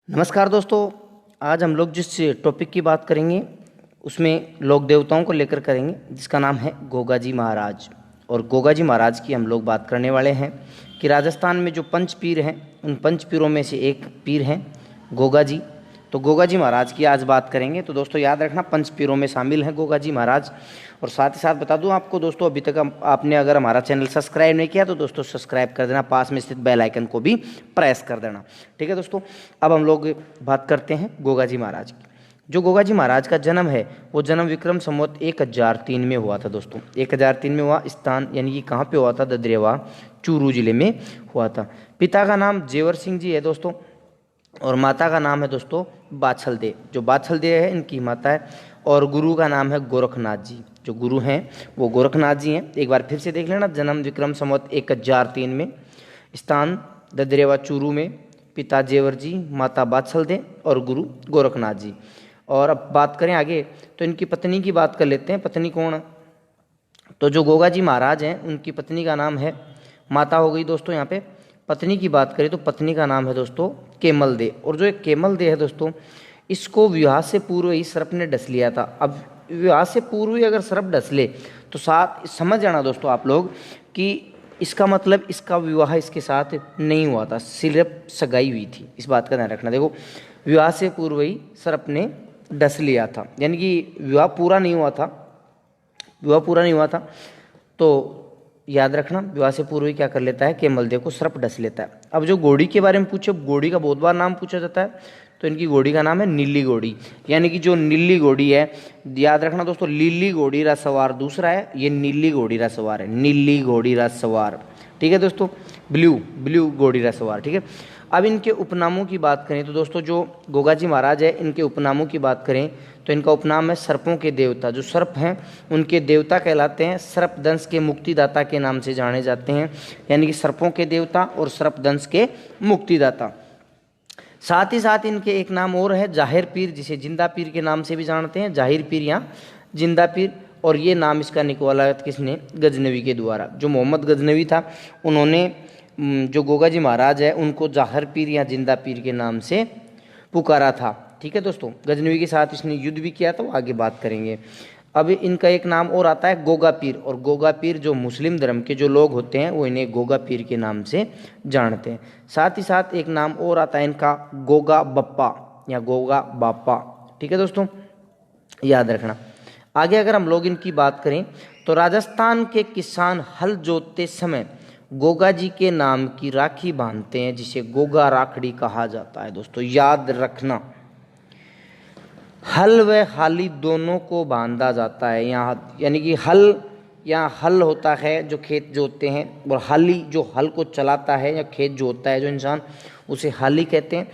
नमस्कार दोस्तों। आज हम लोग जिस टॉपिक की बात करेंगे उसमें लोक देवताओं को लेकर करेंगे, जिसका नाम है गोगा जी महाराज। और गोगा जी महाराज की हम लोग बात करने वाले हैं कि राजस्थान में जो पंच पीर हैं उन पंच पीरों में से एक पीर हैं गोगा जी। तो गोगा जी महाराज की आज बात करेंगे। तो दोस्तों याद रखना, पंच पीरों में शामिल हैं गोगा जी महाराज। और साथ ही साथ बता दूं आपको दोस्तों, अभी तक आपने अगर हमारा चैनल सब्सक्राइब नहीं किया तो दोस्तों सब्सक्राइब कर देना, पास में स्थित बेल आइकन को भी प्रेस कर देना। ठीक है दोस्तों, अब हम लोग बात करते हैं गोगा जी महाराज की। जो गोगा जी महाराज का जन्म है वो जन्म विक्रम संवत 1003 में हुआ था दोस्तों। 1003 में हुआ, स्थान यानी कि कहाँ पे हुआ था, ददरेवा चूरू जिले में हुआ था। पिता का नाम जेवर सिंह जी है दोस्तों, और माता का नाम है दोस्तों बाछल दे। जो बाछल दे है इनकी माता है। और गुरु का नाम है गोरखनाथ जी। जो गुरु हैं वो गोरखनाथ जी हैं। एक बार फिर से देख लेना, जन्म विक्रम संवत 1003 में, स्थान ददरेवा चूरू में, पिता जेवर जी, माता बाछल दे और गुरु गोरखनाथ जी। और अब बात करें आगे तो इनकी पत्नी की बात कर लेते हैं। पत्नी कौन है? तो जो गोगा जी महाराज हैं उनकी पत्नी का नाम है, माता हो गई दोस्तों यहाँ पे, पत्नी की बात करें तो पत्नी का नाम है दोस्तों केमल दे। और जो एक केमल दे है दोस्तों, इसको विवाह से पूर्व ही सर्प ने डस लिया था। अब विवाह से पूर्व ही अगर सर्प डस ले तो साथ समझ जाना दोस्तों आप लोग कि इसका मतलब इसका विवाह इसके साथ नहीं हुआ था, सिर्फ सगाई हुई थी। इस बात का ध्यान रखना। देखो, विवाह से पूर्व ही सर्प ने डस लिया था, यानी कि विवाह पूरा नहीं हुआ था। विवाह पूरा नहीं हुआ था तो याद रखना, विवाह से पूर्व ही क्या कर लेता है, केमलदेव को सर्प डस लेता है। अब जो घोड़ी के बारे में पूछे, घोड़ी का बहुत बार नाम पूछा जाता है, तो इनकी घोड़ी का नाम है नीली घोड़ी। यानी कि जो नीली घोड़ी है, याद रखना दोस्तों, लीली घोड़ी रथ सवार दूसरा है, ये नीली घोड़ी रथ सवार है, नीली घोड़ी रथ सवार। ठीक है दोस्तों, ब्लू ब्लू घोड़ी रथ सवार। ठीक है, अब इनके उपनामों की बात करें तो दोस्तों जो गोगा जी महाराज है इनके उपनामों की बात करें तो इनका उपनाम है सर्पों के देवता। जो सर्प हैं उनके देवता कहलाते हैं, सर्प दंश के मुक्तिदाता के नाम से जाने जाते हैं। यानी कि सर्पों के देवता और सर्प दंश के मुक्तिदाता। साथ ही साथ इनके एक नाम और है जाहिर पीर, जिसे जिंदा पीर के नाम से भी जानते हैं, जाहिर पीर या जिंदा पीर। और ये नाम इसका निकला किसने, गजनवी के द्वारा। जो मोहम्मद गजनवी था उन्होंने जो गोगा जी महाराज है उनको जाहिर पीर या जिंदा पीर के नाम से पुकारा था। ठीक है दोस्तों, गजनवी के साथ इसने युद्ध भी किया था, वो आगे बात करेंगे। अब इनका एक नाम और आता है गोगा पीर। और गोगा पीर जो मुस्लिम धर्म के जो लोग होते हैं वो इन्हें गोगा पीर के नाम से जानते हैं। साथ ही साथ एक नाम और आता है इनका गोगा बप्पा या गोगा बापा। ठीक है दोस्तों, याद रखना। आगे अगर हम लोग इनकी बात करें तो राजस्थान के किसान हल जोतते समय गोगा जी के नाम की राखी बांधते हैं, जिसे गोगा राखड़ी कहा जाता है। दोस्तों याद रखना, हल व हाली दोनों को बांधा जाता है यहाँ। यानी कि हल या हल होता है जो खेत जोतते हैं, और हाली जो हल को चलाता है या खेत जोतता है जो इंसान, उसे हाली कहते हैं।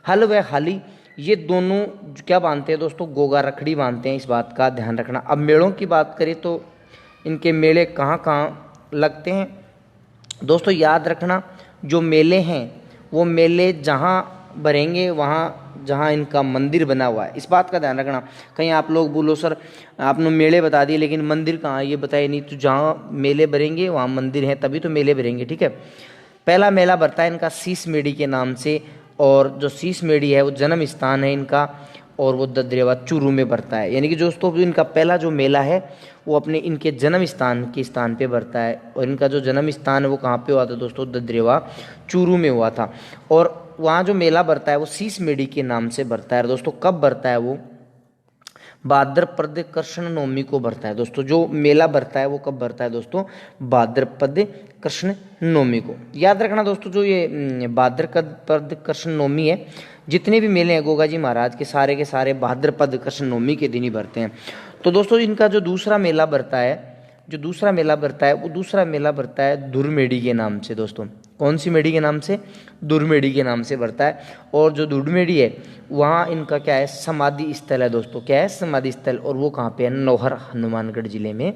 हल व हाली ये दोनों क्या बांधते हैं दोस्तों, गोगा रखड़ी बांधते हैं। इस बात का ध्यान रखना। अब मेलों की बात करें तो इनके मेले कहाँ कहाँ लगते हैं दोस्तों, याद रखना। जो मेले हैं वो मेले जहाँ भरेंगे वहाँ जहाँ इनका मंदिर बना हुआ है, इस बात का ध्यान रखना। कहीं आप लोग बोलो सर आपने मेले बता दिए लेकिन मंदिर कहाँ, ये बताए नहीं। तो जहाँ मेले भरेंगे वहाँ मंदिर हैं, तभी तो मेले भरेंगे। ठीक है, पहला मेला भरता है इनका शीश मेढ़ी के नाम से। और जो शीश मेढ़ी है वो जन्म स्थान है इनका, और वो ददरेवा चूरू में भरता है। यानी कि दोस्तों इनका पहला जो मेला है वो अपने इनके जन्म स्थान के स्थान पे भरता है। और इनका जो जन्म स्थान है वो कहाँ पे हुआ था दोस्तों, ददरेवा चूरू में हुआ था। और वहाँ जो मेला भरता है वो शीश मेढ़ी के नाम से भरता है। दोस्तों कब भरता है वो, भाद्रपद कृष्ण नवमी को भरता है। दोस्तों जो मेला भरता है वो कब भरता है दोस्तों, भाद्रपद कृष्ण नवमी को। याद रखना दोस्तों, जो ये भाद्रपद कृष्ण नवमी है, जितने भी मेले हैं गोगा जी महाराज के सारे भाद्रपद कृष्ण नवमी के दिन ही भरते हैं। तो दोस्तों इनका जो दूसरा मेला भरता है, वो दूसरा मेला भरता है दुर्मेढ़ी के नाम से। दोस्तों कौन सी मेढ़ी के नाम से, दुर्मेढ़ी के नाम से भरता है। और जो दुर्मेढ़ी है वहाँ इनका क्या है, समाधि स्थल है। दोस्तों क्या है, समाधि स्थल। और वो कहाँ पे है, नौहर हनुमानगढ़ जिले में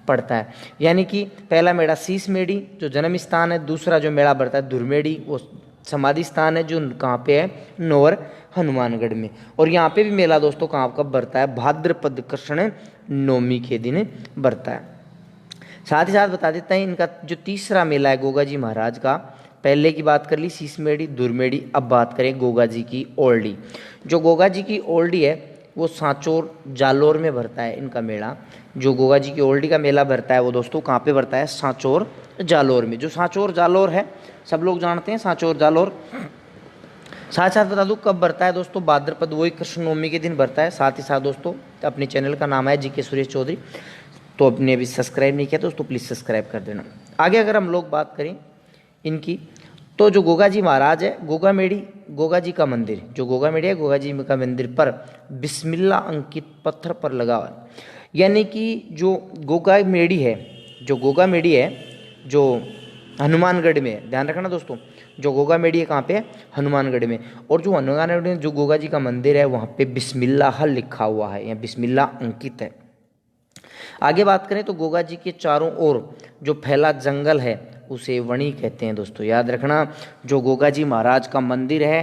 पड़ता है। यानी कि पहला मेला शीश मेढ़ी जो जन्म स्थान है, दूसरा जो मेला भरता है दुर्मेढ़ी वो समाधि स्थान है जो कहाँ पे है, नौहर हनुमानगढ़ में। और यहाँ पे भी मेला दोस्तों कहाँ कब भरता है, भाद्रपद कृष्ण नवमी के दिन भरता है। साथ ही साथ बता देता है इनका जो तीसरा मेला है गोगा जी महाराज का, पहले की बात कर ली सीसमेड़ी दुर्मेड़ी, अब बात करें गोगा जी की ओल्डी। जो गोगा जी की ओल्डी है वो सांचौर जालोर में भरता है इनका मेला। जो गोगा जी की ओल्डी का मेला भरता है वो दोस्तों कहाँ पे भरता है, सांचौर जालोर में। जो सांचौर जालोर है सब लोग जानते हैं सांचौर जालोर। साथ साथ बता दूं कब भरता है दोस्तों, भाद्रपद वही कृष्ण नवमी के दिन भरता है। साथ ही साथ दोस्तों अपने चैनल का नाम है जीके सुरेश चौधरी, तो अपने अभी सब्सक्राइब नहीं किया दोस्तों प्लीज़ सब्सक्राइब कर देना। आगे अगर हम लोग बात करें इनकी, तो जो गोगा जी महाराज है, गोगा मेड़ी गोगा जी का मंदिर, जो गोगा मेड़ी है गोगा जी का मंदिर पर बिस्मिल्लाह अंकित पत्थर पर लगा हुआ है। यानी कि जो गोगा मेड़ी है, जो गोगा मेड़ी है जो हनुमानगढ़ में है, ध्यान रखना दोस्तों, जो गोगा मेड़ी है कहाँ पे है, हनुमानगढ़ में। और जो हनुमानगढ़ में जो गोगा जी का मंदिर है वहाँ पे बिस्मिल्लाह लिखा हुआ है या बिस्मिल्लाह अंकित है। आगे बात करें तो गोगा जी के चारों ओर जो फैला जंगल है उसे वणी कहते हैं दोस्तों, याद रखना। जो गोगा जी महाराज का मंदिर है,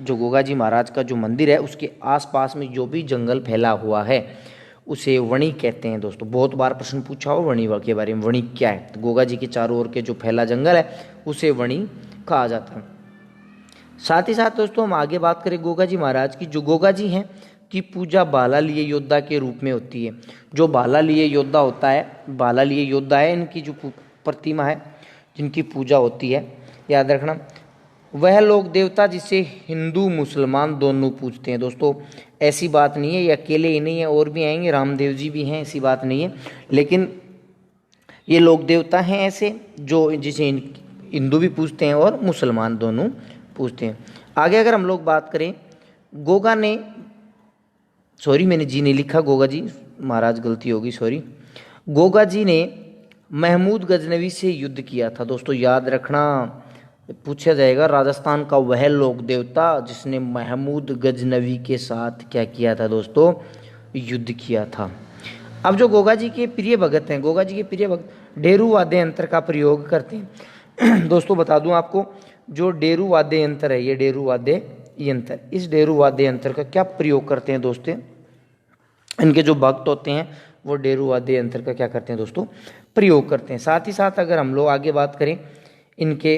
जो गोगा जी महाराज का जो मंदिर है उसके आसपास में जो भी जंगल फैला हुआ है उसे वणी कहते हैं दोस्तों। बहुत बार प्रश्न पूछा हो वणी के बारे में, वणी क्या है, तो गोगा जी के चारों ओर के जो फैला जंगल है उसे वणी कहा जाता है। साथ ही साथ दोस्तों हम आगे बात करें गोगा जी महाराज की, जो गोगा जी हैं की पूजा बाला लिए योद्धा के रूप में होती है। जो बाला लिए योद्धा होता है, बाला लिए योद्धा है, इनकी जो प्रतिमा है जिनकी पूजा होती है, याद रखना वह लोक देवता जिसे हिंदू मुसलमान दोनों पूजते हैं दोस्तों। ऐसी बात नहीं है, ये अकेले ही नहीं है, और भी आएंगे, रामदेव जी भी हैं, ऐसी बात नहीं है, लेकिन ये लोक देवता हैं ऐसे जो जिसे हिंदू भी पूजते हैं और मुसलमान दोनों पूजते हैं। आगे अगर हम लोग बात करें गोगा ने, सॉरी मैंने जी नहीं लिखा, गोगा जी महाराज गलती होगी सॉरी, गोगा जी ने महमूद गजनवी से युद्ध किया था दोस्तों, याद रखना पूछा जाएगा। राजस्थान का वह लोक देवता जिसने महमूद गजनवी के साथ क्या किया था दोस्तों, युद्ध किया था। अब जो गोगा जी के प्रिय भगत हैं, गोगा जी के प्रिय भगत डेरू वाद्य यंत्र का प्रयोग करते हैं दोस्तों। बता दूं आपको, जो डेरू वाद्य यंत्र है, ये डेरू वाद्य यंत्र, इस डेरू वाद्य यंत्र का क्या प्रयोग करते हैं दोस्तों, इनके जो भक्त होते हैं वो डेरू वाद्य यंत्र का क्या करते हैं दोस्तों, प्रयोग करते हैं। साथ ही साथ अगर हम लोग आगे बात करें इनके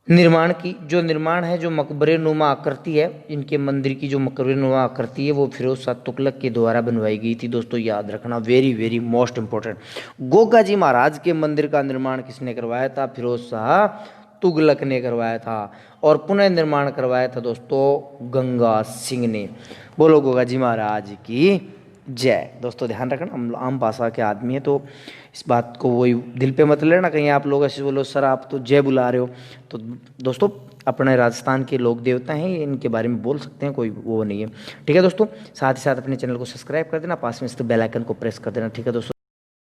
निर्माण की, जो निर्माण है, जो मकबरे नुमा आकृति है, इनके मंदिर की जो मकबरे नुमा आकृति है वो फिरोज शाह तुगलक के द्वारा बनवाई गई थी दोस्तों, याद रखना, very very most important. Goga ji Maharaj के मंदिर का निर्माण किसने करवाया था, फिरोज शाह तुगलक ने करवाया था। और पुनः निर्माण करवाया था दोस्तों गंगा सिंह ने। बोलो गोगा जी महाराज की जय। दोस्तों ध्यान रखना, हम आम भाषा के आदमी हैं तो इस बात को वही दिल पे मत लेना, कहीं आप लोग ऐसे बोलो सर आप तो जय बुला रहे हो। तो दोस्तों अपने राजस्थान के लोक देवता हैं, इनके बारे में बोल सकते हैं, कोई वो नहीं है, ठीक है दोस्तों। साथ ही साथ अपने चैनल को सब्सक्राइब कर देना, पास में स्थित बेल आइकन को प्रेस कर देना, ठीक है दोस्तों।